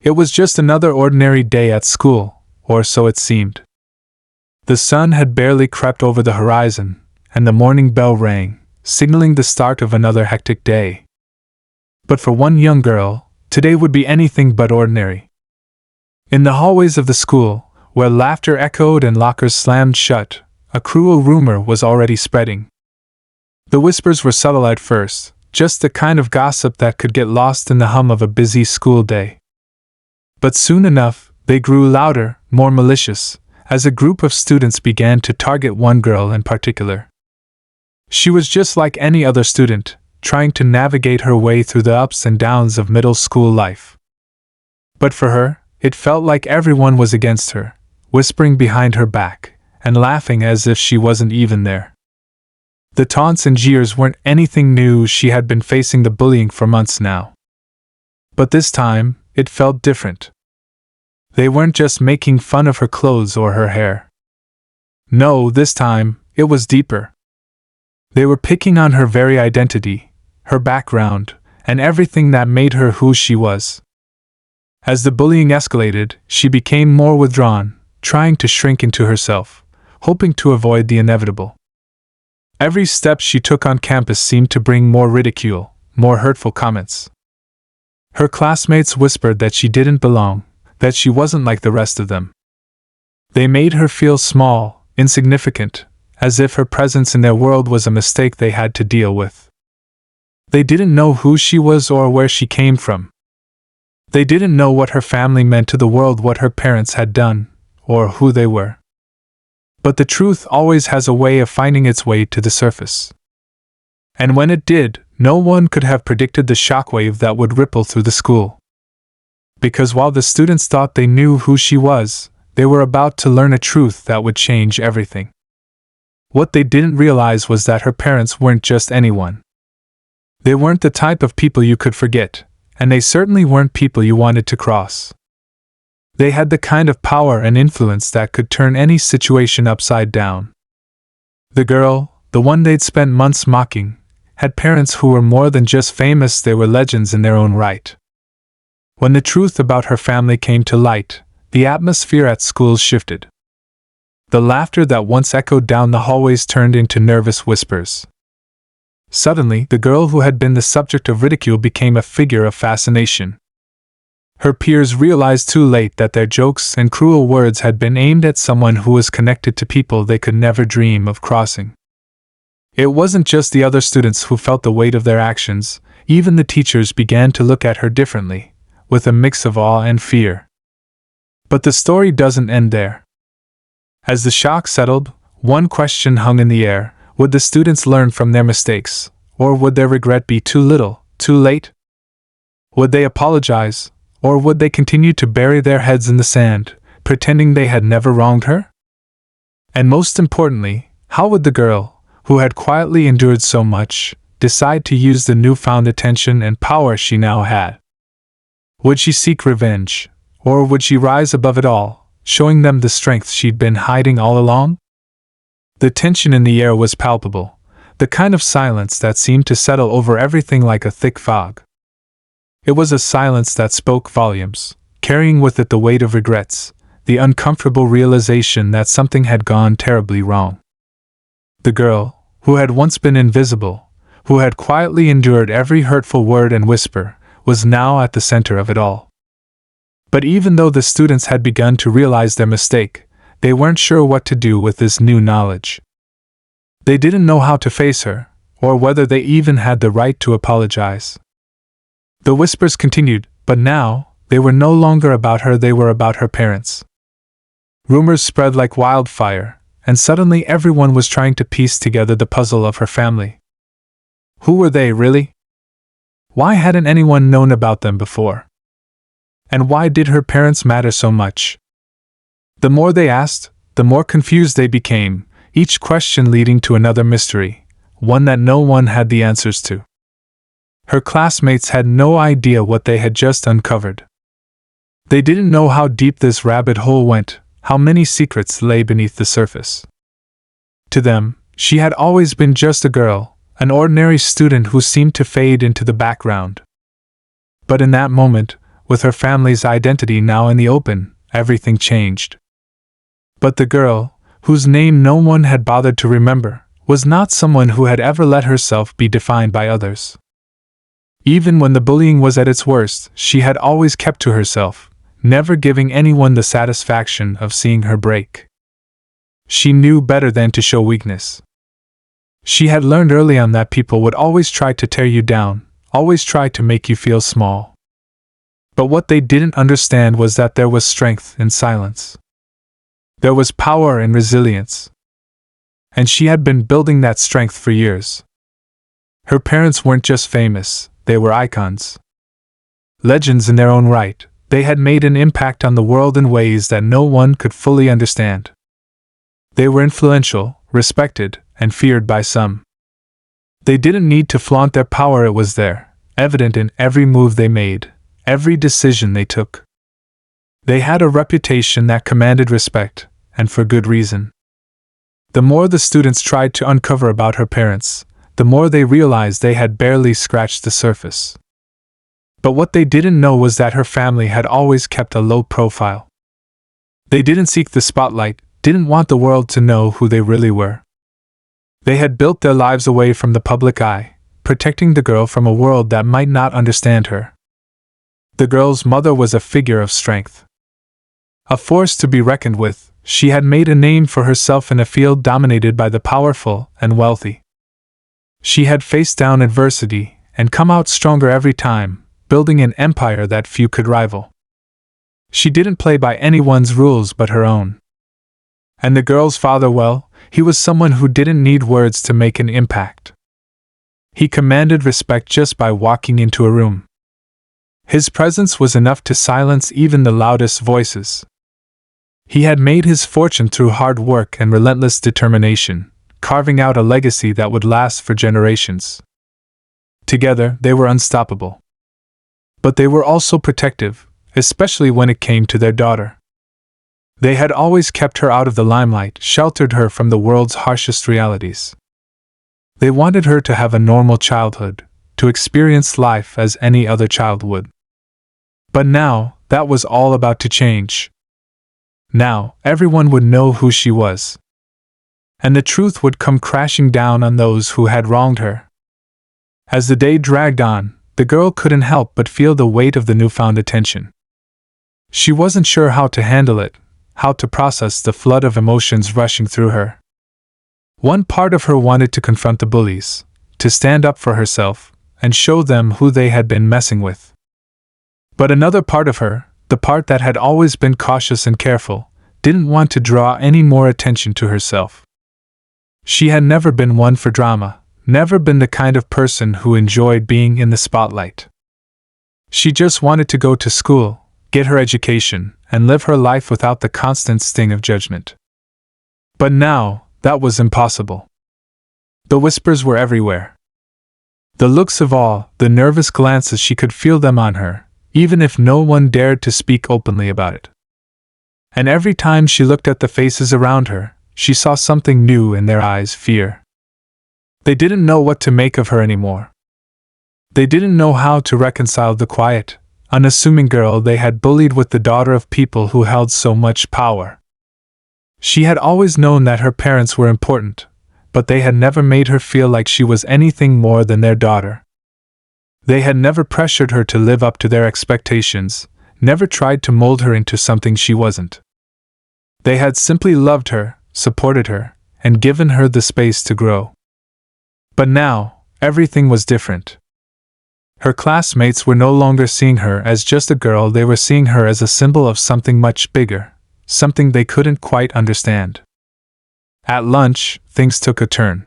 It was just another ordinary day at school, or so it seemed. The sun had barely crept over the horizon, and the morning bell rang, signaling the start of another hectic day. But for one young girl, today would be anything but ordinary. In the hallways of the school, where laughter echoed and lockers slammed shut, a cruel rumor was already spreading. The whispers were subtle at first, just the kind of gossip that could get lost in the hum of a busy school day. But soon enough, they grew louder, more malicious, as a group of students began to target one girl in particular. She was just like any other student, trying to navigate her way through the ups and downs of middle school life. But for her, it felt like everyone was against her, whispering behind her back, and laughing as if she wasn't even there. The taunts and jeers weren't anything new. She had been facing the bullying for months now. But this time, it felt different. They weren't just making fun of her clothes or her hair. No, this time, it was deeper. They were picking on her very identity, her background, and everything that made her who she was. As the bullying escalated, she became more withdrawn, trying to shrink into herself, hoping to avoid the inevitable. Every step she took on campus seemed to bring more ridicule, more hurtful comments. Her classmates whispered that she didn't belong, that she wasn't like the rest of them. They made her feel small, insignificant, as if her presence in their world was a mistake they had to deal with. They didn't know who she was or where she came from. They didn't know what her family meant to the world, what her parents had done, or who they were. But the truth always has a way of finding its way to the surface. And when it did, no one could have predicted the shockwave that would ripple through the school. Because while the students thought they knew who she was, they were about to learn a truth that would change everything. What they didn't realize was that her parents weren't just anyone. They weren't the type of people you could forget, and they certainly weren't people you wanted to cross. They had the kind of power and influence that could turn any situation upside down. The girl, the one they'd spent months mocking, had parents who were more than just famous, they were legends in their own right. When the truth about her family came to light, the atmosphere at school shifted. The laughter that once echoed down the hallways turned into nervous whispers. Suddenly, the girl who had been the subject of ridicule became a figure of fascination. Her peers realized too late that their jokes and cruel words had been aimed at someone who was connected to people they could never dream of crossing. It wasn't just the other students who felt the weight of their actions, even the teachers began to look at her differently, with a mix of awe and fear. But the story doesn't end there. As the shock settled, one question hung in the air: would the students learn from their mistakes, or would their regret be too little, too late? Would they apologize, or would they continue to bury their heads in the sand, pretending they had never wronged her? And most importantly, how would the girl, who had quietly endured so much, decide to use the newfound attention and power she now had? Would she seek revenge, or would she rise above it all, showing them the strength she'd been hiding all along? The tension in the air was palpable, the kind of silence that seemed to settle over everything like a thick fog. It was a silence that spoke volumes, carrying with it the weight of regrets, the uncomfortable realization that something had gone terribly wrong. The girl, who had once been invisible, who had quietly endured every hurtful word and whisper, was now at the center of it all. But even though the students had begun to realize their mistake, they weren't sure what to do with this new knowledge. They didn't know how to face her, or whether they even had the right to apologize. The whispers continued, but now, they were no longer about her, they were about her parents. Rumors spread like wildfire, and suddenly everyone was trying to piece together the puzzle of her family. Who were they, really? Why hadn't anyone known about them before? And why did her parents matter so much? The more they asked, the more confused they became, each question leading to another mystery, one that no one had the answers to. Her classmates had no idea what they had just uncovered. They didn't know how deep this rabbit hole went, how many secrets lay beneath the surface. To them, she had always been just a girl, an ordinary student who seemed to fade into the background. But in that moment, with her family's identity now in the open, everything changed. But the girl, whose name no one had bothered to remember, was not someone who had ever let herself be defined by others. Even when the bullying was at its worst, she had always kept to herself, never giving anyone the satisfaction of seeing her break. She knew better than to show weakness. She had learned early on that people would always try to tear you down, always try to make you feel small. But what they didn't understand was that there was strength in silence. There was power in resilience. And she had been building that strength for years. Her parents weren't just famous, they were icons. Legends in their own right, they had made an impact on the world in ways that no one could fully understand. They were influential, respected, and feared by some. They didn't need to flaunt their power, it was there, evident in every move they made, every decision they took. They had a reputation that commanded respect, and for good reason. The more the students tried to uncover about her parents, the more they realized they had barely scratched the surface. But what they didn't know was that her family had always kept a low profile. They didn't seek the spotlight, didn't want the world to know who they really were. They had built their lives away from the public eye, protecting the girl from a world that might not understand her. The girl's mother was a figure of strength. A force to be reckoned with, she had made a name for herself in a field dominated by the powerful and wealthy. She had faced down adversity and come out stronger every time, building an empire that few could rival. She didn't play by anyone's rules but her own. And the girl's father, well, he was someone who didn't need words to make an impact. He commanded respect just by walking into a room. His presence was enough to silence even the loudest voices. He had made his fortune through hard work and relentless determination, carving out a legacy that would last for generations. Together, they were unstoppable. But they were also protective, especially when it came to their daughter. They had always kept her out of the limelight, sheltered her from the world's harshest realities. They wanted her to have a normal childhood, to experience life as any other child would. But now, that was all about to change. Now, everyone would know who she was. And the truth would come crashing down on those who had wronged her. As the day dragged on, the girl couldn't help but feel the weight of the newfound attention. She wasn't sure how to handle it, how to process the flood of emotions rushing through her. One part of her wanted to confront the bullies, to stand up for herself, and show them who they had been messing with. But another part of her, the part that had always been cautious and careful, didn't want to draw any more attention to herself. She had never been one for drama, never been the kind of person who enjoyed being in the spotlight. She just wanted to go to school, get her education, and live her life without the constant sting of judgment. But now, that was impossible. The whispers were everywhere. The looks of awe, the nervous glances, she could feel them on her, even if no one dared to speak openly about it. And every time she looked at the faces around her, she saw something new in their eyes: fear. They didn't know what to make of her anymore. They didn't know how to reconcile the quiet, unassuming girl they had bullied with the daughter of people who held so much power. She had always known that her parents were important, but they had never made her feel like she was anything more than their daughter. They had never pressured her to live up to their expectations, never tried to mold her into something she wasn't. They had simply loved her, supported her, and given her the space to grow. But now, everything was different. Her classmates were no longer seeing her as just a girl, they were seeing her as a symbol of something much bigger, something they couldn't quite understand. At lunch, things took a turn.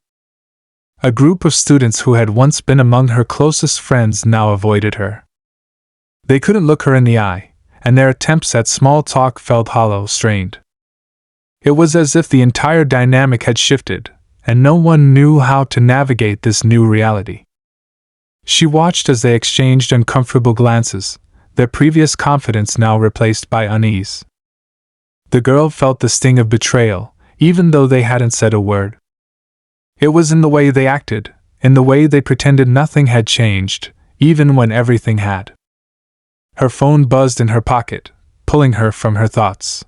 A group of students who had once been among her closest friends now avoided her. They couldn't look her in the eye, and their attempts at small talk felt hollow, strained. It was as if the entire dynamic had shifted, and no one knew how to navigate this new reality. She watched as they exchanged uncomfortable glances, their previous confidence now replaced by unease. The girl felt the sting of betrayal, even though they hadn't said a word. It was in the way they acted, in the way they pretended nothing had changed, even when everything had. Her phone buzzed in her pocket, pulling her from her thoughts.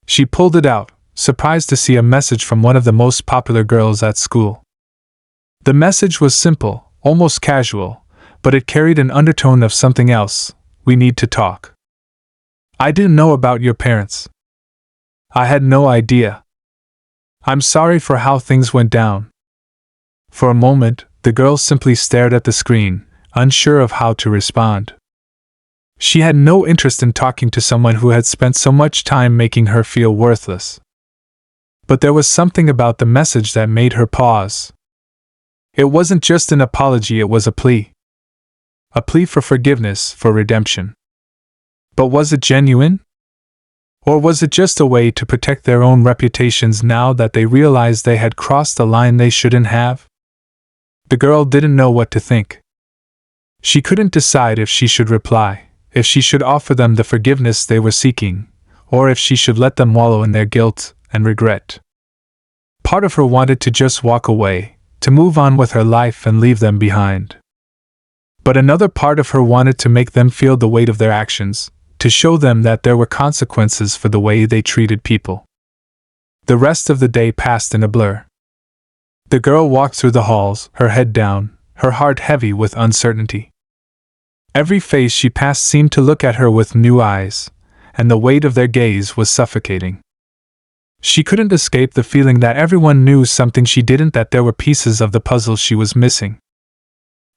She pulled it out, surprised to see a message from one of the most popular girls at school. The message was simple, almost casual, but it carried an undertone of something else. "We need to talk. I didn't know about your parents. I had no idea. I'm sorry for how things went down." For a moment, the girl simply stared at the screen, unsure of how to respond. She had no interest in talking to someone who had spent so much time making her feel worthless. But there was something about the message that made her pause. It wasn't just an apology, it was a plea. A plea for forgiveness, for redemption. But was it genuine? Or was it just a way to protect their own reputations now that they realized they had crossed a line they shouldn't have? The girl didn't know what to think. She couldn't decide if she should reply, if she should offer them the forgiveness they were seeking, or if she should let them wallow in their guilt and regret. Part of her wanted to just walk away, to move on with her life and leave them behind. But another part of her wanted to make them feel the weight of their actions, to show them that there were consequences for the way they treated people. The rest of the day passed in a blur. The girl walked through the halls, her head down, her heart heavy with uncertainty. Every face she passed seemed to look at her with new eyes, and the weight of their gaze was suffocating. She couldn't escape the feeling that everyone knew something she didn't, that there were pieces of the puzzle she was missing.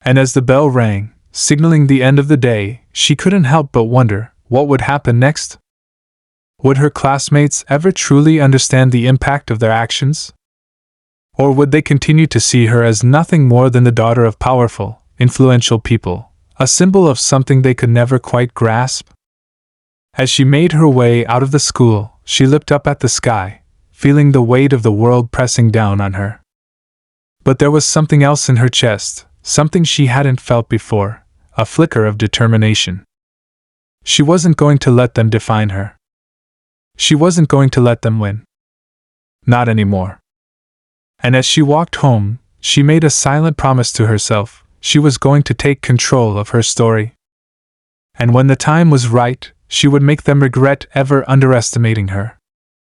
And as the bell rang, signaling the end of the day, she couldn't help but wonder, what would happen next? Would her classmates ever truly understand the impact of their actions? Or would they continue to see her as nothing more than the daughter of powerful, influential people, a symbol of something they could never quite grasp? As she made her way out of the school, she looked up at the sky, feeling the weight of the world pressing down on her. But there was something else in her chest, something she hadn't felt before, a flicker of determination. She wasn't going to let them define her. She wasn't going to let them win. Not anymore. And as she walked home, she made a silent promise to herself. She was going to take control of her story. And when the time was right, she would make them regret ever underestimating her.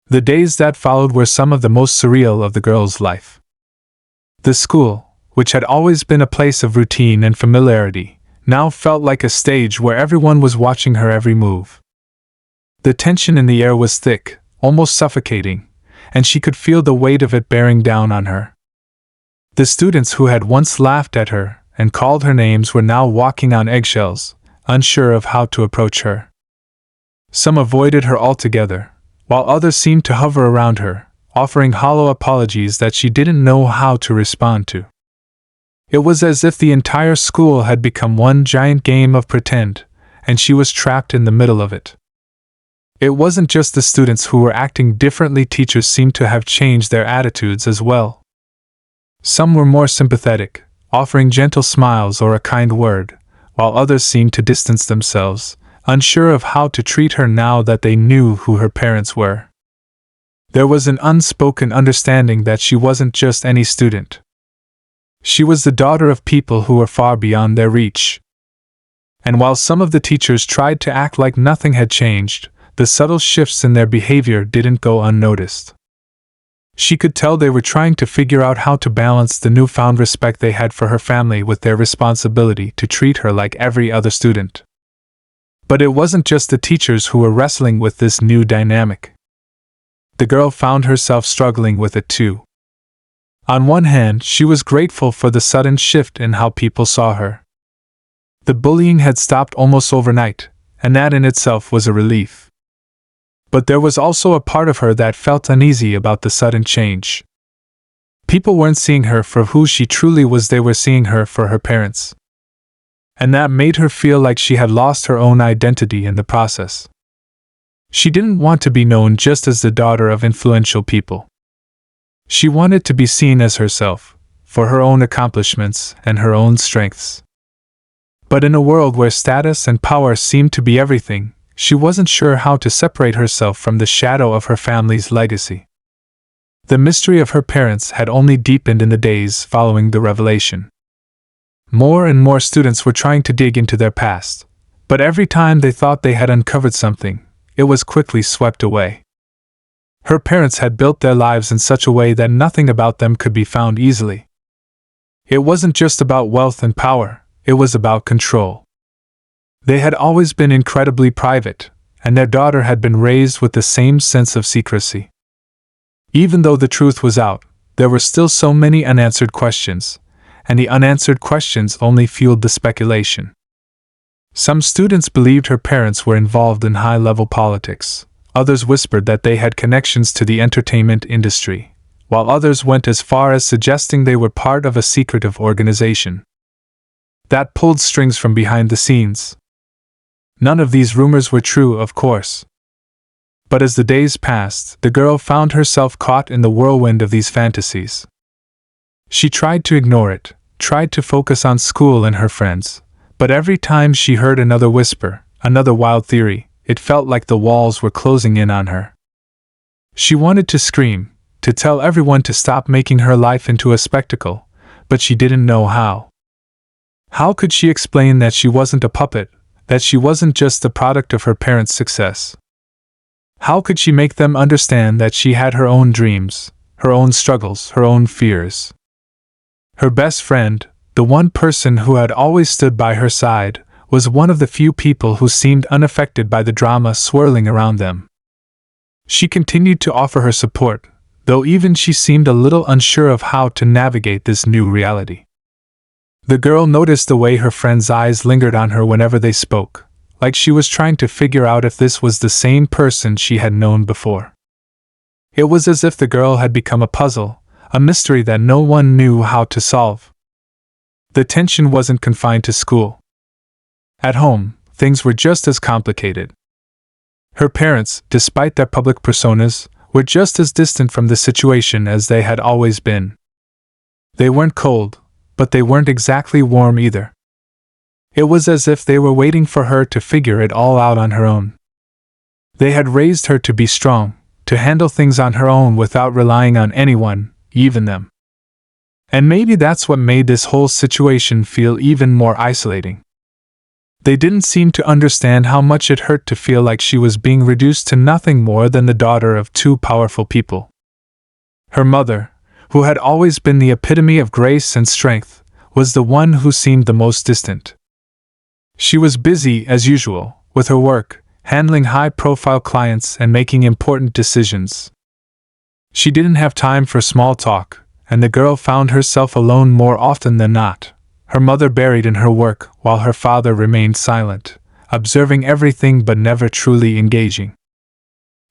The days that followed were some of the most surreal of the girl's life. The school, which had always been a place of routine and familiarity, now felt like a stage where everyone was watching her every move. The tension in the air was thick, almost suffocating, and she could feel the weight of it bearing down on her. The students who had once laughed at her and called her names were now walking on eggshells, unsure of how to approach her. Some avoided her altogether, while others seemed to hover around her, offering hollow apologies that she didn't know how to respond to. It was as if the entire school had become one giant game of pretend, and she was trapped in the middle of it. It wasn't just the students who were acting differently, teachers seemed to have changed their attitudes as well. Some were more sympathetic, offering gentle smiles or a kind word, while others seemed to distance themselves, unsure of how to treat her now that they knew who her parents were. There was an unspoken understanding that she wasn't just any student. She was the daughter of people who were far beyond their reach. And while some of the teachers tried to act like nothing had changed, the subtle shifts in their behavior didn't go unnoticed. She could tell they were trying to figure out how to balance the newfound respect they had for her family with their responsibility to treat her like every other student. But it wasn't just the teachers who were wrestling with this new dynamic. The girl found herself struggling with it too. On one hand, she was grateful for the sudden shift in how people saw her. The bullying had stopped almost overnight, and that in itself was a relief. But there was also a part of her that felt uneasy about the sudden change. People weren't seeing her for who she truly was, they were seeing her for her parents. And that made her feel like she had lost her own identity in the process. She didn't want to be known just as the daughter of influential people. She wanted to be seen as herself, for her own accomplishments and her own strengths. But in a world where status and power seemed to be everything, she wasn't sure how to separate herself from the shadow of her family's legacy. The mystery of her parents had only deepened in the days following the revelation. More and more students were trying to dig into their past, But every time they thought they had uncovered something, it was quickly swept away. Her parents had built their lives in such a way that nothing about them could be found easily. It wasn't just about wealth and power, it was about control. They had always been incredibly private, and their daughter had been raised with the same sense of secrecy. Even though the truth was out, there were still so many unanswered questions, and the unanswered questions only fueled the speculation. Some students believed her parents were involved in high-level politics. Others whispered that they had connections to the entertainment industry, while others went as far as suggesting they were part of a secretive organization that pulled strings from behind the scenes. None of these rumors were true, of course. But as the days passed, the girl found herself caught in the whirlwind of these fantasies. She tried to ignore it, tried to focus on school and her friends, but every time she heard another whisper, another wild theory, it felt like the walls were closing in on her. She wanted to scream, to tell everyone to stop making her life into a spectacle, but she didn't know how. How could she explain that she wasn't a puppet, that she wasn't just the product of her parents' success? How could she make them understand that she had her own dreams, her own struggles, her own fears? Her best friend, the one person who had always stood by her side, was one of the few people who seemed unaffected by the drama swirling around them. She continued to offer her support, though even she seemed a little unsure of how to navigate this new reality. The girl noticed the way her friends' eyes lingered on her whenever they spoke, like she was trying to figure out if this was the same person she had known before. It was as if the girl had become a puzzle, a mystery that no one knew how to solve. The tension wasn't confined to school. At home, things were just as complicated. Her parents, despite their public personas, were just as distant from the situation as they had always been. They weren't cold, but they weren't exactly warm either. It was as if they were waiting for her to figure it all out on her own. They had raised her to be strong, to handle things on her own without relying on anyone, even them. And maybe that's what made this whole situation feel even more isolating. They didn't seem to understand how much it hurt to feel like she was being reduced to nothing more than the daughter of two powerful people. Her mother, who had always been the epitome of grace and strength, was the one who seemed the most distant. She was busy, as usual, with her work, handling high-profile clients and making important decisions. She didn't have time for small talk, and the girl found herself alone more often than not, her mother buried in her work while her father remained silent, observing everything but never truly engaging.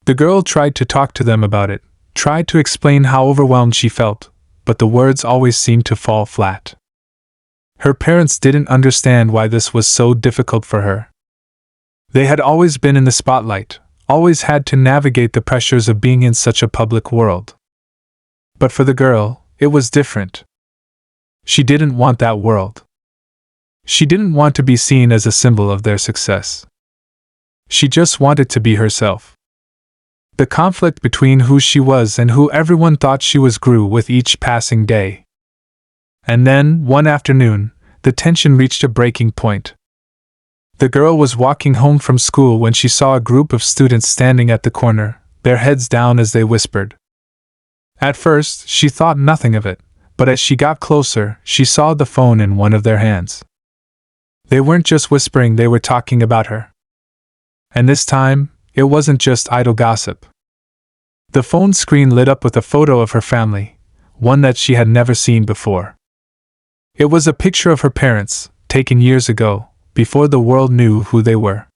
The girl tried to talk to them about it, tried to explain how overwhelmed she felt, but the words always seemed to fall flat. Her parents didn't understand why this was so difficult for her. They had always been in the spotlight, always had to navigate the pressures of being in such a public world. But for the girl, it was different. She didn't want that world. She didn't want to be seen as a symbol of their success. She just wanted to be herself. The conflict between who she was and who everyone thought she was grew with each passing day. And then, one afternoon, the tension reached a breaking point. The girl was walking home from school when she saw a group of students standing at the corner, their heads down as they whispered. At first, she thought nothing of it, but as she got closer, she saw the phone in one of their hands. They weren't just whispering, they were talking about her. And this time, it wasn't just idle gossip. The phone screen lit up with a photo of her family, one that she had never seen before. It was a picture of her parents, taken years ago, before the world knew who they were.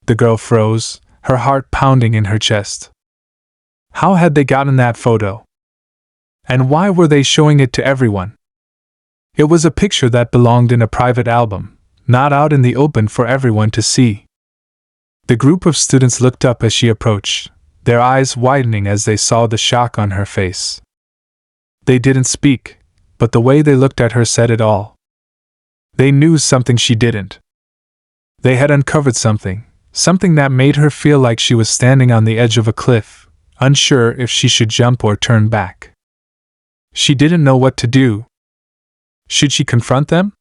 The girl froze, her heart pounding in her chest. How had they gotten that photo? And why were they showing it to everyone? It was a picture that belonged in a private album, not out in the open for everyone to see. The group of students looked up as she approached, their eyes widening as they saw the shock on her face. They didn't speak, but the way they looked at her said it all. They knew something she didn't. They had uncovered something that made her feel like she was standing on the edge of a cliff, unsure if she should jump or turn back. She didn't know what to do. Should she confront them?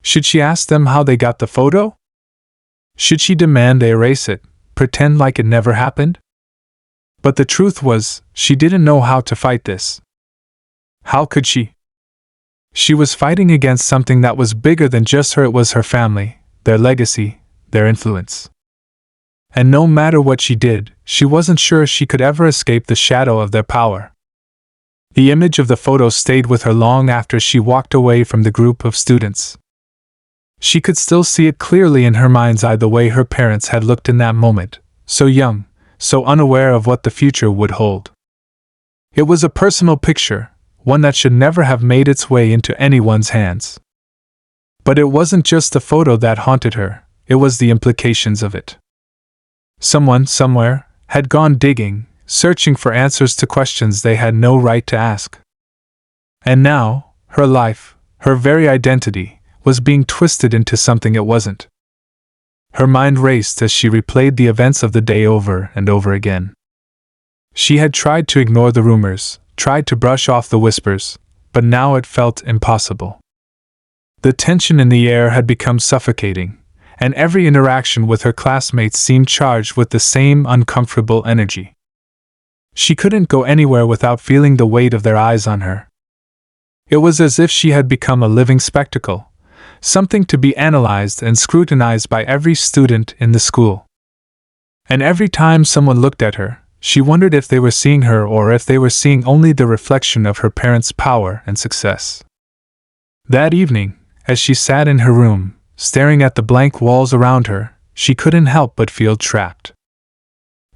Should she ask them how they got the photo? Should she demand they erase it, pretend like it never happened? But the truth was, she didn't know how to fight this. How could she? She was fighting against something that was bigger than just her. It was her family, their legacy, their influence. And no matter what she did, she wasn't sure she could ever escape the shadow of their power. The image of the photo stayed with her long after she walked away from the group of students. She could still see it clearly in her mind's eye, the way her parents had looked in that moment, so young, so unaware of what the future would hold. It was a personal picture, one that should never have made its way into anyone's hands. But it wasn't just the photo that haunted her, it was the implications of it. Someone, somewhere, had gone digging, searching for answers to questions they had no right to ask. And now, her life, her very identity, was being twisted into something it wasn't. Her mind raced as she replayed the events of the day over and over again. She had tried to ignore the rumors, tried to brush off the whispers, but now it felt impossible. The tension in the air had become suffocating, and every interaction with her classmates seemed charged with the same uncomfortable energy. She couldn't go anywhere without feeling the weight of their eyes on her. It was as if she had become a living spectacle, something to be analyzed and scrutinized by every student in the school. And every time someone looked at her, she wondered if they were seeing her or if they were seeing only the reflection of her parents' power and success. That evening, as she sat in her room, staring at the blank walls around her, she couldn't help but feel trapped.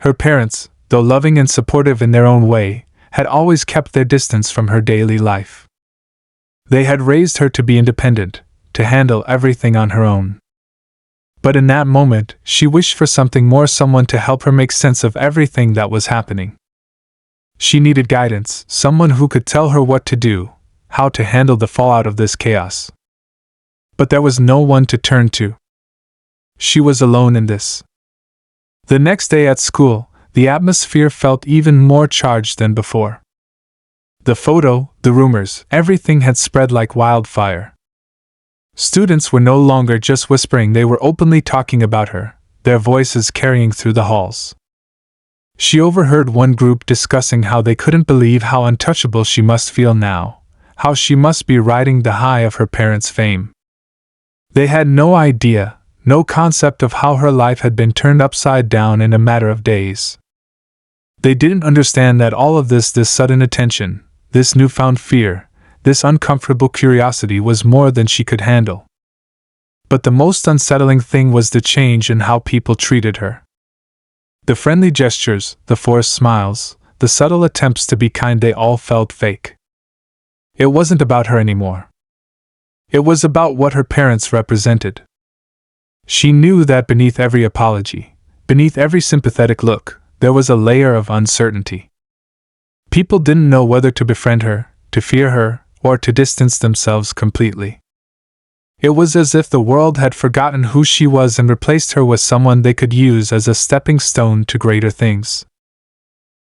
Her parents, though loving and supportive in their own way, had always kept their distance from her daily life. They had raised her to be independent, to handle everything on her own. But in that moment, she wished for something more, someone to help her make sense of everything that was happening. She needed guidance, someone who could tell her what to do, how to handle the fallout of this chaos. But there was no one to turn to. She was alone in this. The next day at school, the atmosphere felt even more charged than before. The photo, the rumors, everything had spread like wildfire. Students were no longer just whispering, they were openly talking about her, their voices carrying through the halls. She overheard one group discussing how they couldn't believe how untouchable she must feel now, how she must be riding the high of her parents' fame. They had no idea, no concept of how her life had been turned upside down in a matter of days. They didn't understand that all of this sudden attention, this newfound fear, this uncomfortable curiosity was more than she could handle. But the most unsettling thing was the change in how people treated her. The friendly gestures, the forced smiles, the subtle attempts to be kind, they all felt fake. It wasn't about her anymore. It was about what her parents represented. She knew that beneath every apology, beneath every sympathetic look, there was a layer of uncertainty. People didn't know whether to befriend her, to fear her, or to distance themselves completely. It was as if the world had forgotten who she was and replaced her with someone they could use as a stepping stone to greater things.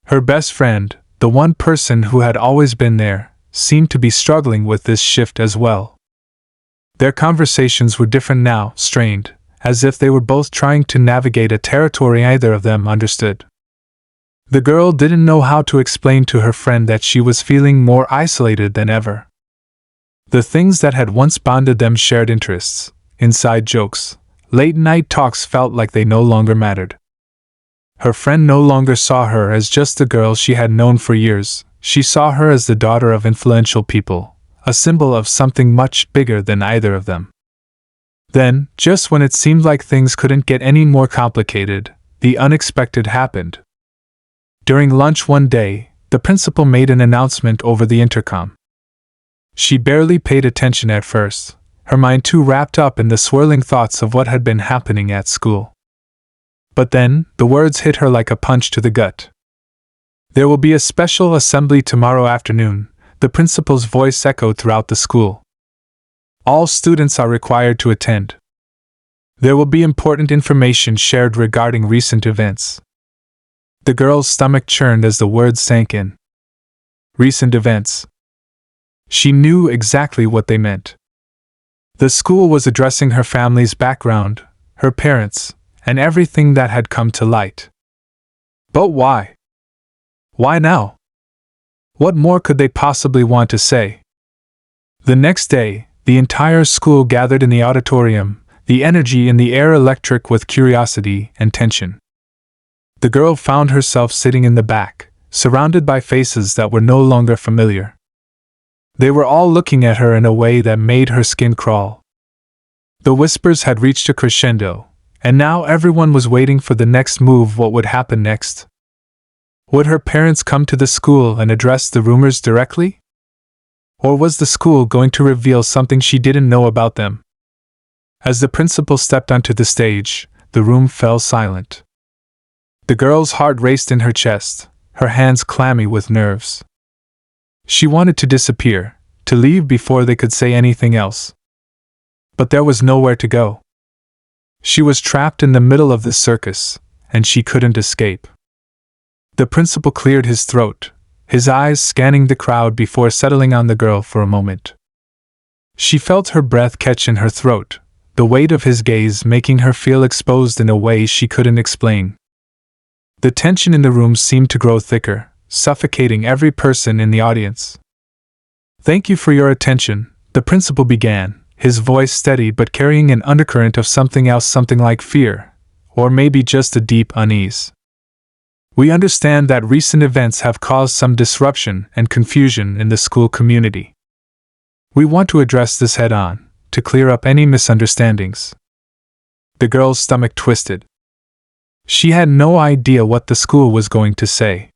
Her best friend, the one person who had always been there, seemed to be struggling with this shift as well. Their conversations were different now, strained, as if they were both trying to navigate a territory neither of them understood. The girl didn't know how to explain to her friend that she was feeling more isolated than ever. The things that had once bonded them, shared interests, inside jokes, late-night talks, felt like they no longer mattered. Her friend no longer saw her as just the girl she had known for years. She saw her as the daughter of influential people, a symbol of something much bigger than either of them. Then, just when it seemed like things couldn't get any more complicated, the unexpected happened. During lunch one day, the principal made an announcement over the intercom. She barely paid attention at first, her mind too wrapped up in the swirling thoughts of what had been happening at school. But then, the words hit her like a punch to the gut. "There will be a special assembly tomorrow afternoon," the principal's voice echoed throughout the school. "All students are required to attend. There will be important information shared regarding recent events." The girl's stomach churned as the words sank in. Recent events. She knew exactly what they meant. The school was addressing her family's background, her parents, and everything that had come to light. But why? Why now? What more could they possibly want to say? The next day, the entire school gathered in the auditorium, the energy in the air electric with curiosity and tension. The girl found herself sitting in the back, surrounded by faces that were no longer familiar. They were all looking at her in a way that made her skin crawl. The whispers had reached a crescendo, and now everyone was waiting for the next move. What would happen next? Would her parents come to the school and address the rumors directly? Or was the school going to reveal something she didn't know about them? As the principal stepped onto the stage, the room fell silent. The girl's heart raced in her chest, her hands clammy with nerves. She wanted to disappear, to leave before they could say anything else. But there was nowhere to go. She was trapped in the middle of this circus, and she couldn't escape. The principal cleared his throat, his eyes scanning the crowd before settling on the girl for a moment. She felt her breath catch in her throat, the weight of his gaze making her feel exposed in a way she couldn't explain. The tension in the room seemed to grow thicker, suffocating every person in the audience. "Thank you for your attention," the principal began, his voice steady but carrying an undercurrent of something else, something like fear, or maybe just a deep unease. "We understand that recent events have caused some disruption and confusion in the school community. We want to address this head-on, to clear up any misunderstandings." The girl's stomach twisted. She had no idea what the school was going to say.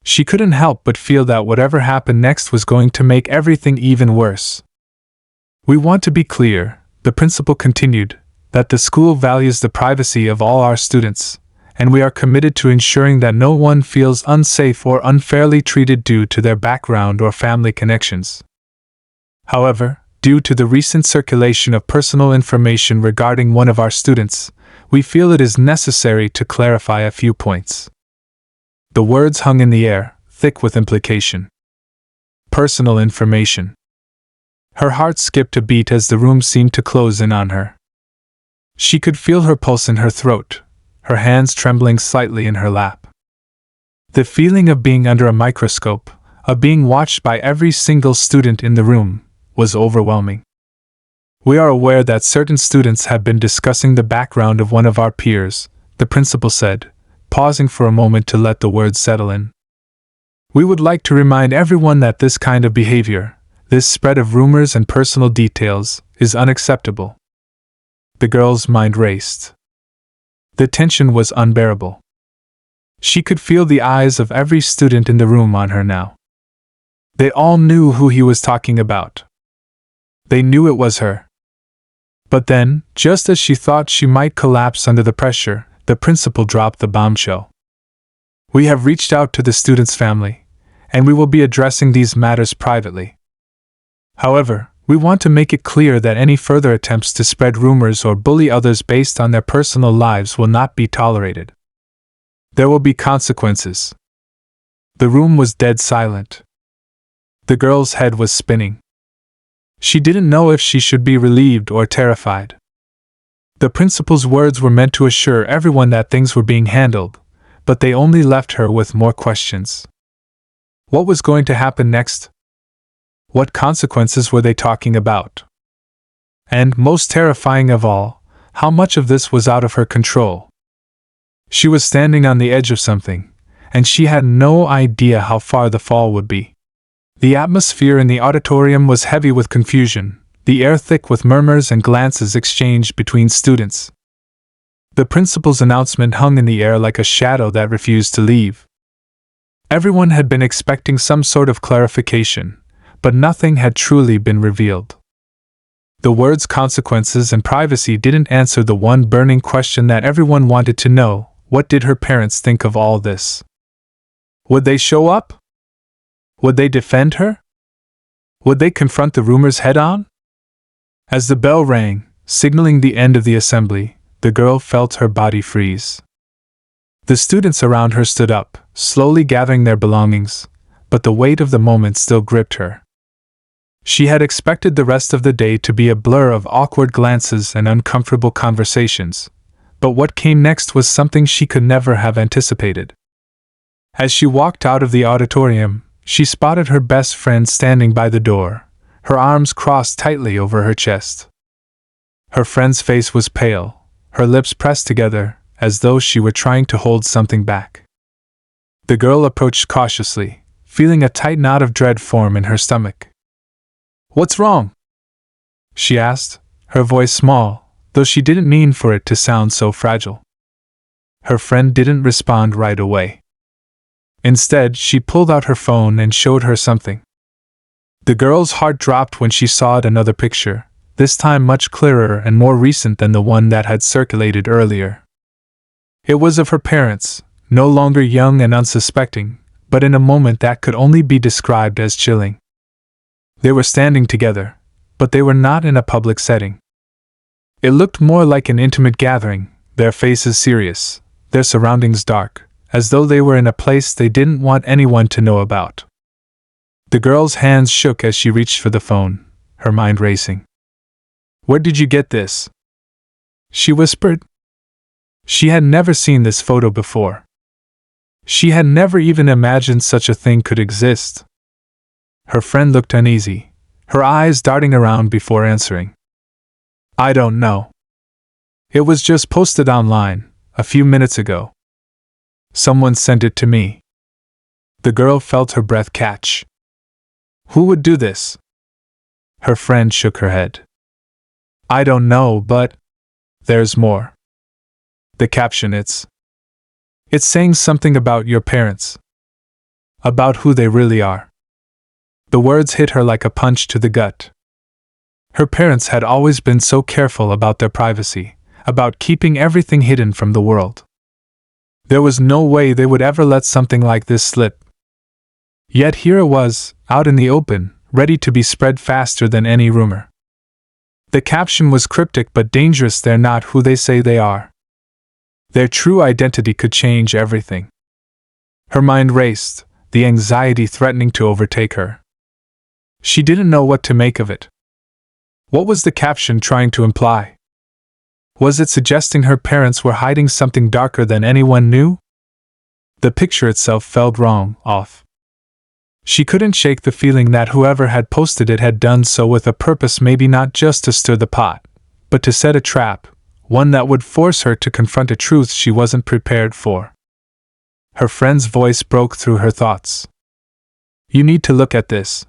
She couldn't help but feel that whatever happened next was going to make everything even worse. "We want to be clear," the principal continued, "that the school values the privacy of all our students, and we are committed to ensuring that no one feels unsafe or unfairly treated due to their background or family connections. However, due to the recent circulation of personal information regarding one of our students, we feel it is necessary to clarify a few points." The words hung in the air, thick with implication. Personal information. Her heart skipped a beat as the room seemed to close in on her. She could feel her pulse in her throat, her hands trembling slightly in her lap. The feeling of being under a microscope, of being watched by every single student in the room, was overwhelming. "We are aware that certain students have been discussing the background of one of our peers," the principal said, pausing for a moment to let the words settle in. "We would like to remind everyone that this kind of behavior, this spread of rumors and personal details, is unacceptable." The girl's mind raced. The tension was unbearable. She could feel the eyes of every student in the room on her now. They all knew who he was talking about. They knew it was her. But then, just as she thought she might collapse under the pressure, the principal dropped the bombshell. "We have reached out to the student's family, and we will be addressing these matters privately. However, we want to make it clear that any further attempts to spread rumors or bully others based on their personal lives will not be tolerated. There will be consequences." The room was dead silent. The girl's head was spinning. She didn't know if she should be relieved or terrified. The principal's words were meant to assure everyone that things were being handled, but they only left her with more questions. What was going to happen next? What consequences were they talking about? And, most terrifying of all, how much of this was out of her control? She was standing on the edge of something, and she had no idea how far the fall would be. The atmosphere in the auditorium was heavy with confusion, the air thick with murmurs and glances exchanged between students. The principal's announcement hung in the air like a shadow that refused to leave. Everyone had been expecting some sort of clarification, but nothing had truly been revealed. The words consequences and privacy didn't answer the one burning question that everyone wanted to know: what did her parents think of all this? Would they show up? Would they defend her? Would they confront the rumors head-on? As the bell rang, signaling the end of the assembly, the girl felt her body freeze. The students around her stood up, slowly gathering their belongings, but the weight of the moment still gripped her. She had expected the rest of the day to be a blur of awkward glances and uncomfortable conversations, But what came next was something she could never have anticipated. As she walked out of the auditorium, she spotted her best friend standing by the door, her arms crossed tightly over her chest. Her friend's face was pale, her lips pressed together, as though she were trying to hold something back. The girl approached cautiously, feeling a tight knot of dread form in her stomach. "What's wrong?" she asked, her voice small, though she didn't mean for it to sound so fragile. Her friend didn't respond right away. Instead, she pulled out her phone and showed her something. The girl's heart dropped when she saw another picture, this time much clearer and more recent than the one that had circulated earlier. It was of her parents, no longer young and unsuspecting, but in a moment that could only be described as chilling. They were standing together, but they were not in a public setting. It looked more like an intimate gathering, their faces serious, their surroundings dark, as though they were in a place they didn't want anyone to know about. The girl's hands shook as she reached for the phone, her mind racing. "Where did you get this?" she whispered. She had never seen this photo before. She had never even imagined such a thing could exist. Her friend looked uneasy, her eyes darting around before answering. "I don't know. It was just posted online, a few minutes ago. Someone sent it to me." The girl felt her breath catch. "Who would do this?" Her friend shook her head. "I don't know, but there's more. The caption, it's saying something about your parents. About who they really are." The words hit her like a punch to the gut. Her parents had always been so careful about their privacy, about keeping everything hidden from the world. There was no way they would ever let something like this slip. Yet here it was, out in the open, ready to be spread faster than any rumor. The caption was cryptic but dangerous. "They're not who they say they are. Their true identity could change everything." Her mind raced, the anxiety threatening to overtake her. She didn't know what to make of it. What was the caption trying to imply? Was it suggesting her parents were hiding something darker than anyone knew? The picture itself felt wrong, off. She couldn't shake the feeling that whoever had posted it had done so with a purpose, maybe not just to stir the pot, but to set a trap, one that would force her to confront a truth she wasn't prepared for. Her friend's voice broke through her thoughts. "You need to look at this.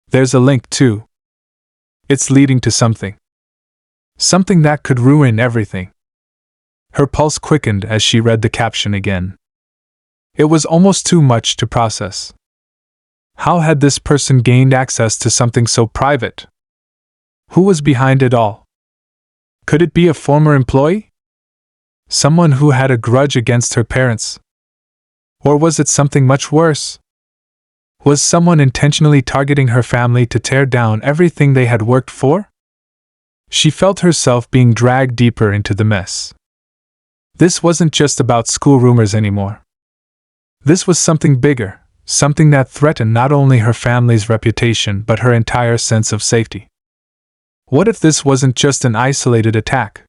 There's a link too. It's leading to something. Something that could ruin everything." Her pulse quickened as she read the caption again. It was almost too much to process. How had this person gained access to something so private? Who was behind it all? Could it be a former employee? Someone who had a grudge against her parents? Or was it something much worse? Was someone intentionally targeting her family to tear down everything they had worked for? She felt herself being dragged deeper into the mess. This wasn't just about school rumors anymore. This was something bigger, something that threatened not only her family's reputation but her entire sense of safety. What if this wasn't just an isolated attack?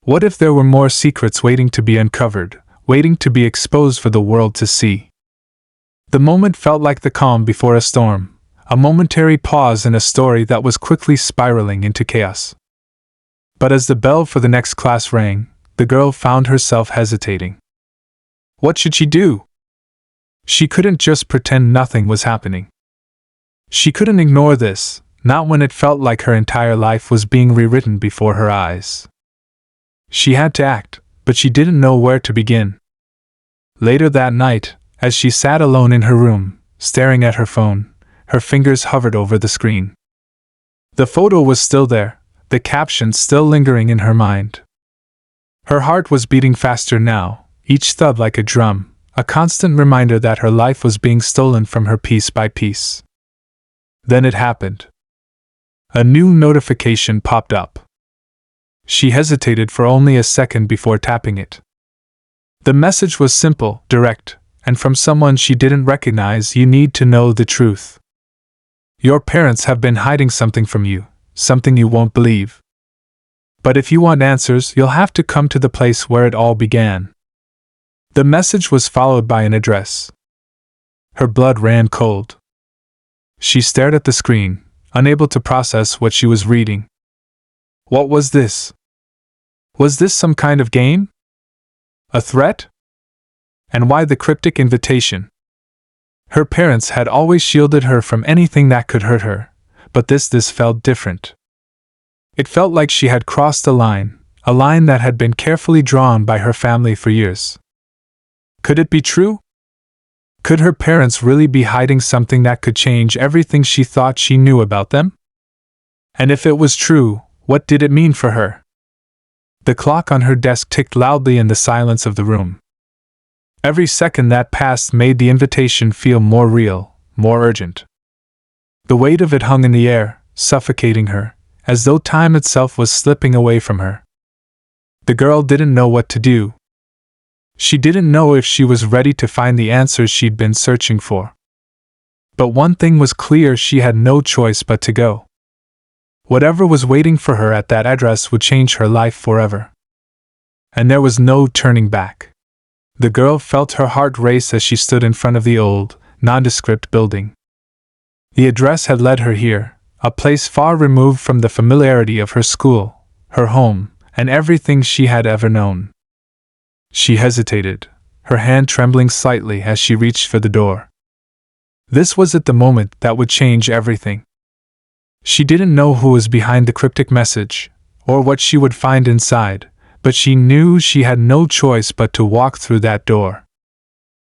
What if there were more secrets waiting to be uncovered, waiting to be exposed for the world to see? The moment felt like the calm before a storm, a momentary pause in a story that was quickly spiraling into chaos. But as the bell for the next class rang, the girl found herself hesitating. What should she do? She couldn't just pretend nothing was happening. She couldn't ignore this, not when it felt like her entire life was being rewritten before her eyes. She had to act, but she didn't know where to begin. Later that night, as she sat alone in her room, staring at her phone, her fingers hovered over the screen. The photo was still there, the caption still lingering in her mind. Her heart was beating faster now, each thud like a drum, a constant reminder that her life was being stolen from her piece by piece. Then it happened. A new notification popped up. She hesitated for only a second before tapping it. The message was simple, direct, and from someone she didn't recognize. "You need to know the truth. Your parents have been hiding something from you, something you won't believe." But if you want answers, you'll have to come to the place where it all began. The message was followed by an address. Her blood ran cold. She stared at the screen, unable to process what she was reading. What was this? Was this some kind of game? A threat? And why the cryptic invitation? Her parents had always shielded her from anything that could hurt her, but this felt different. It felt like she had crossed a line that had been carefully drawn by her family for years. Could it be true? Could her parents really be hiding something that could change everything she thought she knew about them? And if it was true, what did it mean for her? The clock on her desk ticked loudly in the silence of the room. Every second that passed made the invitation feel more real, more urgent. The weight of it hung in the air, suffocating her, as though time itself was slipping away from her. The girl didn't know what to do. She didn't know if she was ready to find the answers she'd been searching for. But one thing was clear: she had no choice but to go. Whatever was waiting for her at that address would change her life forever. And there was no turning back. The girl felt her heart race as she stood in front of the old, nondescript building. The address had led her here, a place far removed from the familiarity of her school, her home, and everything she had ever known. She hesitated, her hand trembling slightly as she reached for the door. This was at the moment that would change everything. She didn't know who was behind the cryptic message, or what she would find inside, but she knew she had no choice but to walk through that door.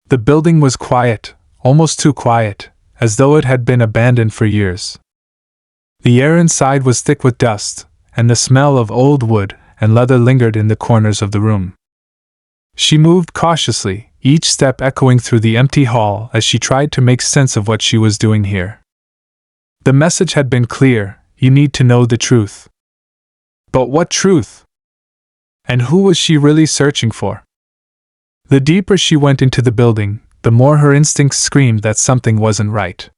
The building was quiet, almost too quiet, as though it had been abandoned for years. The air inside was thick with dust, and the smell of old wood and leather lingered in the corners of the room. She moved cautiously, each step echoing through the empty hall as she tried to make sense of what she was doing here. The message had been clear: you need to know the truth. But what truth? And who was she really searching for? The deeper she went into the building, the more her instincts screamed that something wasn't right.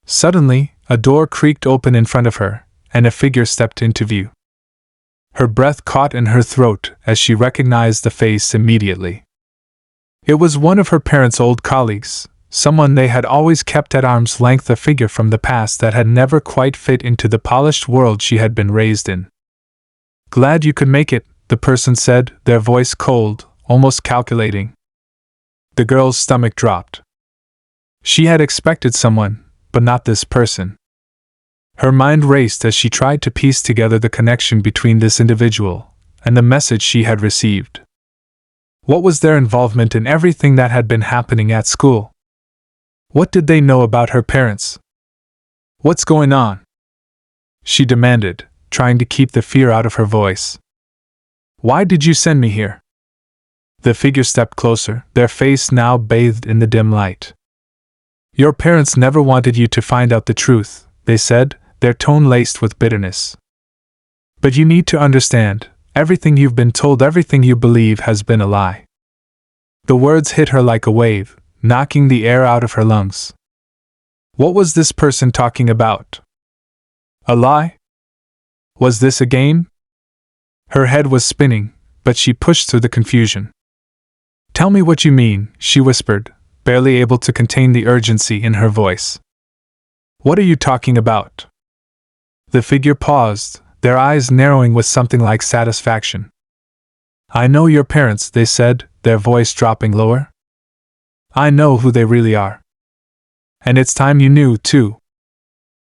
Suddenly, a door creaked open in front of her, and a figure stepped into view. Her breath caught in her throat as she recognized the face immediately. It was one of her parents' old colleagues, someone they had always kept at arm's length, a figure from the past that had never quite fit into the polished world she had been raised in. "Glad you could make it," the person said, their voice cold, almost calculating. The girl's stomach dropped. She had expected someone, but not this person. Her mind raced as she tried to piece together the connection between this individual and the message she had received. What was their involvement in everything that had been happening at school? What did they know about her parents? "What's going on?" she demanded, trying to keep the fear out of her voice. "Why did you send me here?" The figure stepped closer, their face now bathed in the dim light. "Your parents never wanted you to find out the truth," they said, their tone laced with bitterness. "But you need to understand, everything you've been told, everything you believe has been a lie." The words hit her like a wave, knocking the air out of her lungs. What was this person talking about? A lie? Was this a game? Her head was spinning, but she pushed through the confusion. "Tell me what you mean," she whispered, barely able to contain the urgency in her voice. "What are you talking about?" The figure paused, their eyes narrowing with something like satisfaction. "I know your parents," they said, their voice dropping lower. "I know who they really are. And it's time you knew, too."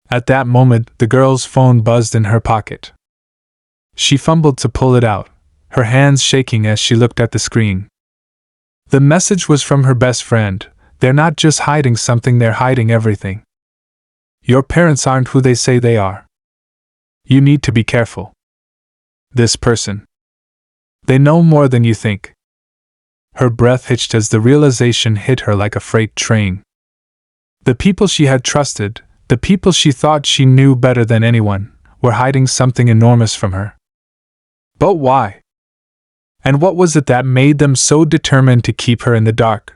At that moment, the girl's phone buzzed in her pocket. She fumbled to pull it out, her hands shaking as she looked at the screen. The message was from her best friend. "They're not just hiding something, they're hiding everything. Your parents aren't who they say they are. You need to be careful. This person. They know more than you think." Her breath hitched as the realization hit her like a freight train. The people she had trusted, the people she thought she knew better than anyone, were hiding something enormous from her. But why? And what was it that made them so determined to keep her in the dark?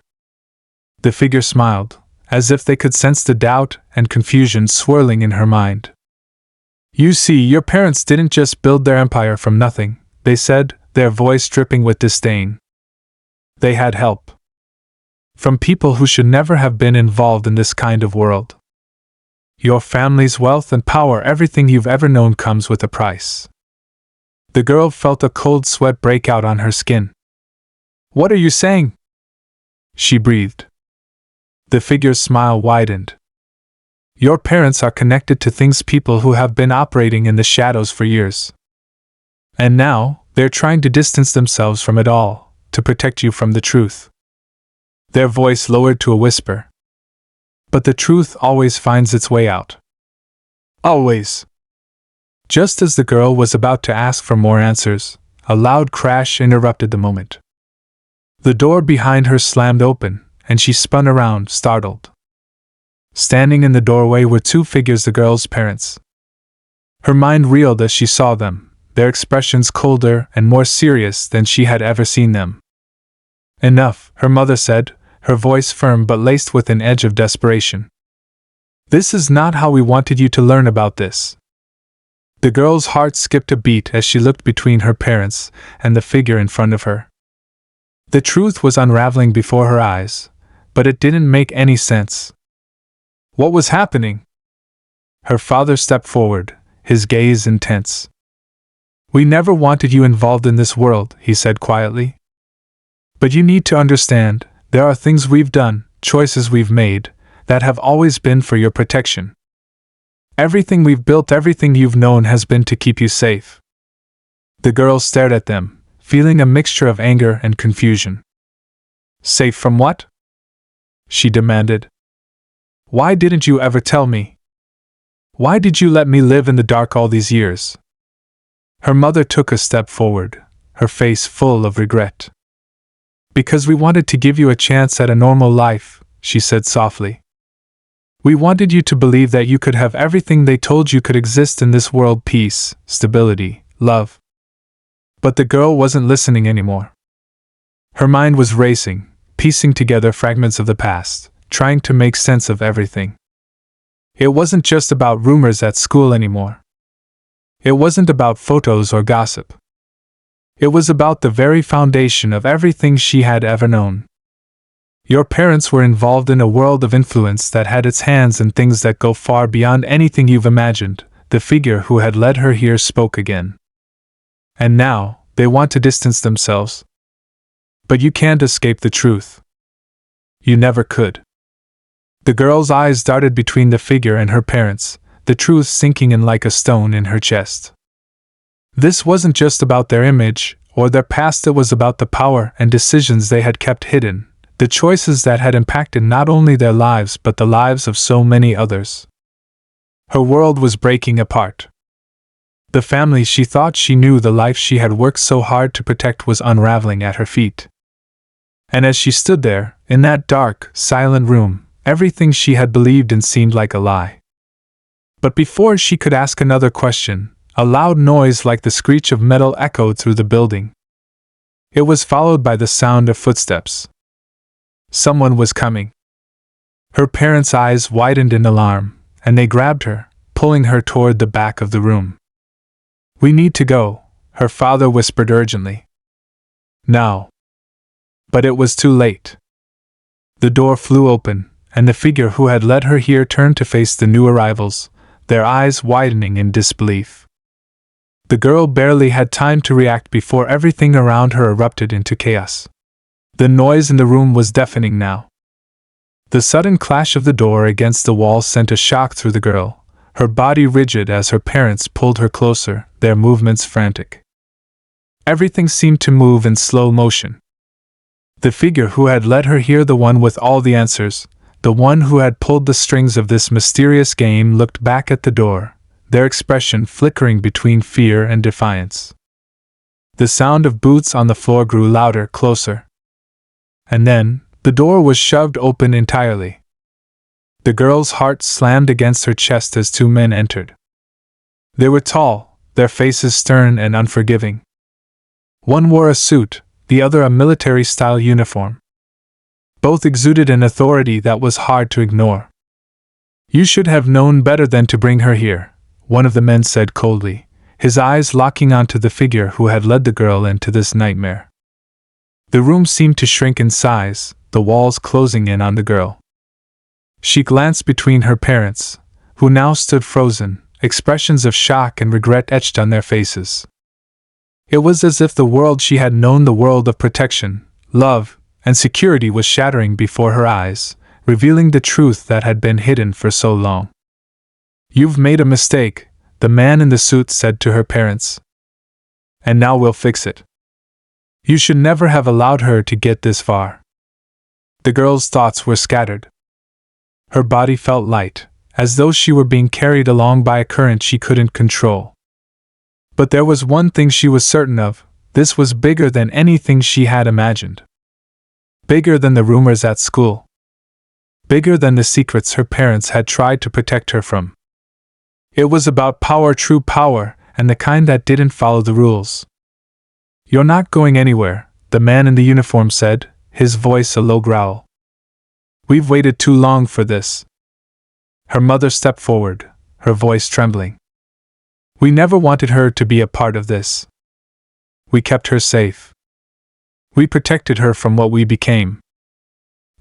The figure smiled, as if they could sense the doubt and confusion swirling in her mind. You see, your parents didn't just build their empire from nothing, they said, their voice dripping with disdain. They had help. From people who should never have been involved in this kind of world. Your family's wealth and power, everything you've ever known, comes with a price. The girl felt a cold sweat break out on her skin. What are you saying? She breathed. The figure's smile widened. Your parents are connected to things, people who have been operating in the shadows for years. And now, they're trying to distance themselves from it all, to protect you from the truth. Their voice lowered to a whisper. But the truth always finds its way out. Always. Just as the girl was about to ask for more answers, a loud crash interrupted the moment. The door behind her slammed open, and she spun around, startled. Standing in the doorway were two figures, the girl's parents. Her mind reeled as she saw them, their expressions colder and more serious than she had ever seen them. Enough, her mother said, her voice firm but laced with an edge of desperation. This is not how we wanted you to learn about this. The girl's heart skipped a beat as she looked between her parents and the figure in front of her. The truth was unraveling before her eyes, but it didn't make any sense. What was happening? Her father stepped forward, his gaze intense. We never wanted you involved in this world, he said quietly. But you need to understand, there are things we've done, choices we've made, that have always been for your protection. Everything we've built, everything you've known has been to keep you safe. The girl stared at them, feeling a mixture of anger and confusion. Safe from what? She demanded. Why didn't you ever tell me? Why did you let me live in the dark all these years? Her mother took a step forward, her face full of regret. Because we wanted to give you a chance at a normal life, she said softly. We wanted you to believe that you could have everything they told you could exist in this world: peace, stability, love. But the girl wasn't listening anymore. Her mind was racing, piecing together fragments of the past, trying to make sense of everything. It wasn't just about rumors at school anymore. It wasn't about photos or gossip. It was about the very foundation of everything she had ever known. Your parents were involved in a world of influence that had its hands in things that go far beyond anything you've imagined. The figure who had led her here spoke again. And now, they want to distance themselves. But you can't escape the truth. You never could. The girl's eyes darted between the figure and her parents, the truth sinking in like a stone in her chest. This wasn't just about their image or their past, it was about the power and decisions they had kept hidden, the choices that had impacted not only their lives but the lives of so many others. Her world was breaking apart. The family she thought she knew, the life she had worked so hard to protect, was unraveling at her feet. And as she stood there, in that dark, silent room, everything she had believed in seemed like a lie. But before she could ask another question, a loud noise like the screech of metal echoed through the building. It was followed by the sound of footsteps. Someone was coming. Her parents' eyes widened in alarm, and they grabbed her, pulling her toward the back of the room. We need to go, her father whispered urgently. Now. But it was too late. The door flew open, and the figure who had led her here turned to face the new arrivals, their eyes widening in disbelief. The girl barely had time to react before everything around her erupted into chaos. The noise in the room was deafening now. The sudden clash of the door against the wall sent a shock through the girl, her body rigid as her parents pulled her closer, their movements frantic. Everything seemed to move in slow motion. The figure who had led her here, the one with all the answers, the one who had pulled the strings of this mysterious game, looked back at the door, their expression flickering between fear and defiance. The sound of boots on the floor grew louder, closer. And then, the door was shoved open entirely. The girl's heart slammed against her chest as two men entered. They were tall, their faces stern and unforgiving. One wore a suit, the other a military-style uniform. Both exuded an authority that was hard to ignore. You should have known better than to bring her here, one of the men said coldly, his eyes locking onto the figure who had led the girl into this nightmare. The room seemed to shrink in size, the walls closing in on the girl. She glanced between her parents, who now stood frozen, expressions of shock and regret etched on their faces. It was as if the world she had known, the world of protection, love, and security, was shattering before her eyes, revealing the truth that had been hidden for so long. "You've made a mistake," the man in the suit said to her parents. "And now we'll fix it. You should never have allowed her to get this far." The girl's thoughts were scattered. Her body felt light, as though she were being carried along by a current she couldn't control. But there was one thing she was certain of: this was bigger than anything she had imagined. Bigger than the rumors at school. Bigger than the secrets her parents had tried to protect her from. It was about power, true power, and the kind that didn't follow the rules. "You're not going anywhere," the man in the uniform said, his voice a low growl. "We've waited too long for this." Her mother stepped forward, her voice trembling. "We never wanted her to be a part of this. We kept her safe. We protected her from what we became.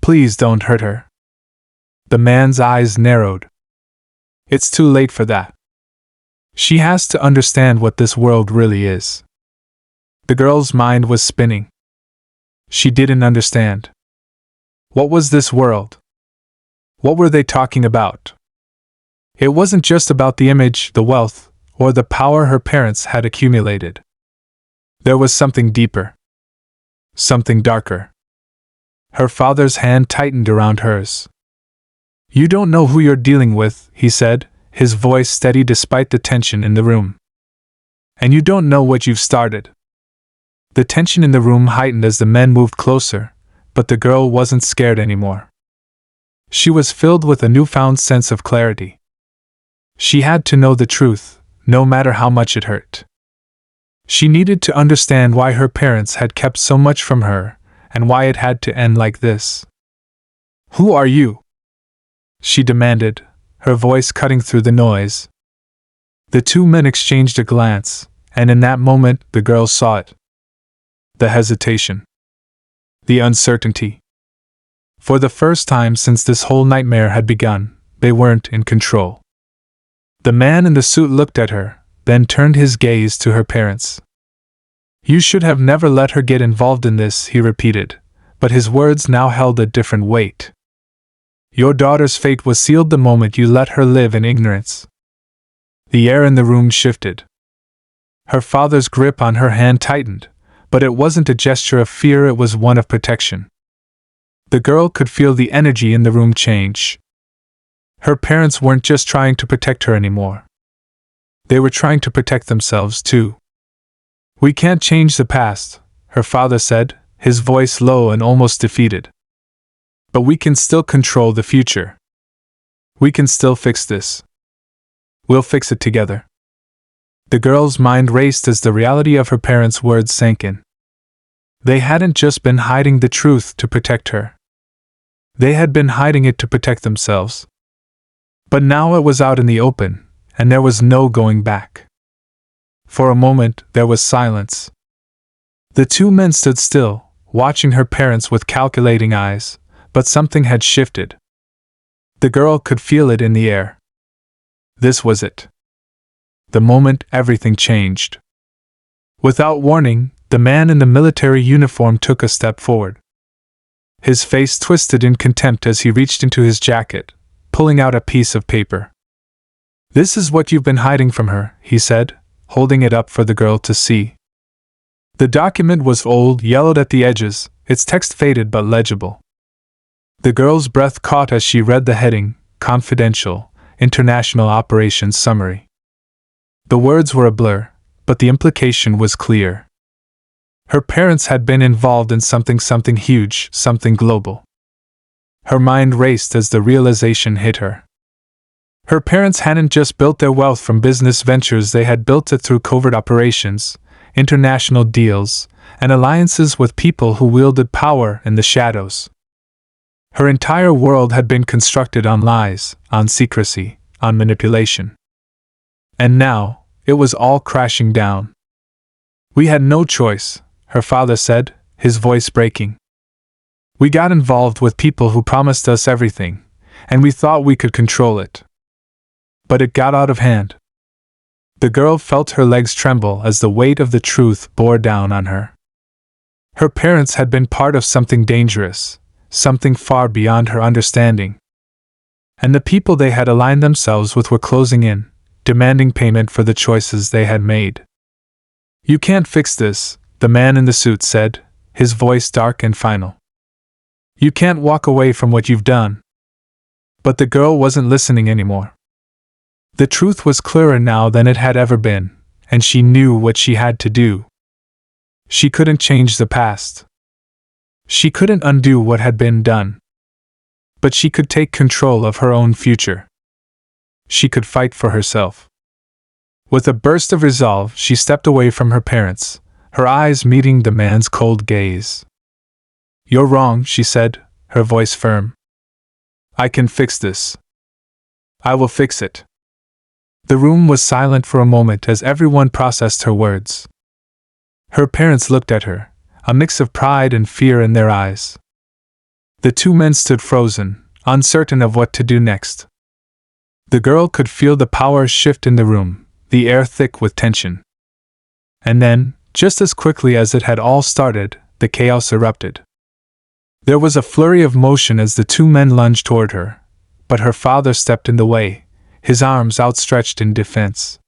Please don't hurt her." The man's eyes narrowed. "It's too late for that. She has to understand what this world really is." The girl's mind was spinning. She didn't understand. What was this world? What were they talking about? It wasn't just about the image, the wealth, or the power her parents had accumulated. There was something deeper. Something darker. Her father's hand tightened around hers. "You don't know who you're dealing with," he said, his voice steady despite the tension in the room. "And you don't know what you've started." The tension in the room heightened as the men moved closer, but the girl wasn't scared anymore. She was filled with a newfound sense of clarity. She had to know the truth, no matter how much it hurt. She needed to understand why her parents had kept so much from her, and why it had to end like this. "Who are you?" she demanded, her voice cutting through the noise. The two men exchanged a glance, and in that moment the girl saw it. The hesitation. The uncertainty. For the first time since this whole nightmare had begun, they weren't in control. The man in the suit looked at her, then turned his gaze to her parents. "You should have never let her get involved in this," he repeated, but his words now held a different weight. "Your daughter's fate was sealed the moment you let her live in ignorance." The air in the room shifted. Her father's grip on her hand tightened, but it wasn't a gesture of fear, it was one of protection. The girl could feel the energy in the room change. Her parents weren't just trying to protect her anymore. They were trying to protect themselves too. "We can't change the past," her father said, his voice low and almost defeated. "But we can still control the future. We can still fix this. We'll fix it together." The girl's mind raced as the reality of her parents' words sank in. They hadn't just been hiding the truth to protect her. They had been hiding it to protect themselves. But now it was out in the open, and there was no going back. For a moment, there was silence. The two men stood still, watching her parents with calculating eyes, but something had shifted. The girl could feel it in the air. This was it. The moment everything changed. Without warning, the man in the military uniform took a step forward. His face twisted in contempt as he reached into his jacket, pulling out a piece of paper. "This is what you've been hiding from her," he said, holding it up for the girl to see. The document was old, yellowed at the edges, its text faded but legible. The girl's breath caught as she read the heading, "Confidential, International Operations Summary." The words were a blur, but the implication was clear. Her parents had been involved in something huge, something global. Her mind raced as the realization hit her. Her parents hadn't just built their wealth from business ventures, they had built it through covert operations, international deals, and alliances with people who wielded power in the shadows. Her entire world had been constructed on lies, on secrecy, on manipulation. And now, it was all crashing down. "We had no choice," her father said, his voice breaking. "We got involved with people who promised us everything, and we thought we could control it. But it got out of hand." The girl felt her legs tremble as the weight of the truth bore down on her. Her parents had been part of something dangerous, something far beyond her understanding. And the people they had aligned themselves with were closing in, demanding payment for the choices they had made. "You can't fix this," the man in the suit said, his voice dark and final. "You can't walk away from what you've done." But the girl wasn't listening anymore. The truth was clearer now than it had ever been, and she knew what she had to do. She couldn't change the past. She couldn't undo what had been done. But she could take control of her own future. She could fight for herself. With a burst of resolve, she stepped away from her parents, her eyes meeting the man's cold gaze. "You're wrong," she said, her voice firm. "I can fix this. I will fix it." The room was silent for a moment as everyone processed her words. Her parents looked at her, a mix of pride and fear in their eyes. The two men stood frozen, uncertain of what to do next. The girl could feel the power shift in the room, the air thick with tension. And then, just as quickly as it had all started, the chaos erupted. There was a flurry of motion as the two men lunged toward her, but her father stepped in the way, his arms outstretched in defense.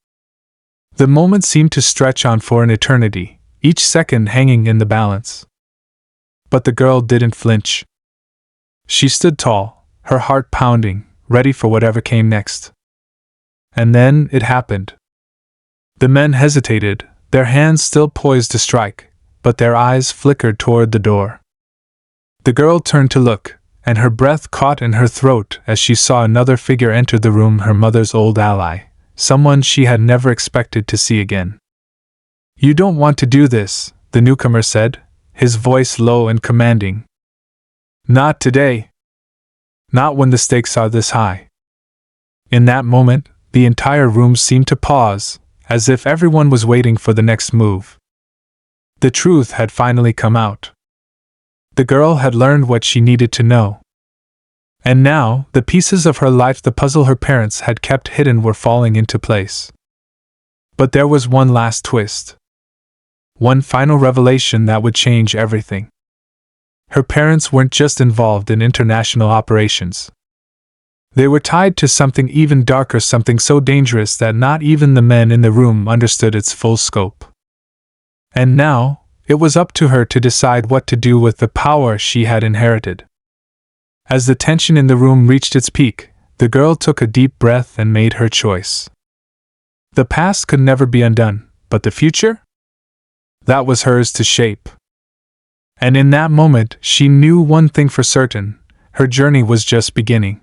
The moment seemed to stretch on for an eternity, each second hanging in the balance. But the girl didn't flinch. She stood tall, her heart pounding, ready for whatever came next. And then it happened. The men hesitated, their hands still poised to strike, but their eyes flickered toward the door. The girl turned to look, and her breath caught in her throat as she saw another figure enter the room, her mother's old ally, someone she had never expected to see again. "You don't want to do this," the newcomer said, his voice low and commanding. "Not today. Not when the stakes are this high." In that moment, the entire room seemed to pause, as if everyone was waiting for the next move. The truth had finally come out. The girl had learned what she needed to know. And now, the pieces of her life, the puzzle her parents had kept hidden, were falling into place. But there was one last twist. One final revelation that would change everything. Her parents weren't just involved in international operations. They were tied to something even darker, something so dangerous that not even the men in the room understood its full scope. And now, it was up to her to decide what to do with the power she had inherited. As the tension in the room reached its peak, the girl took a deep breath and made her choice. The past could never be undone, but the future? That was hers to shape. And in that moment, she knew one thing for certain: her journey was just beginning.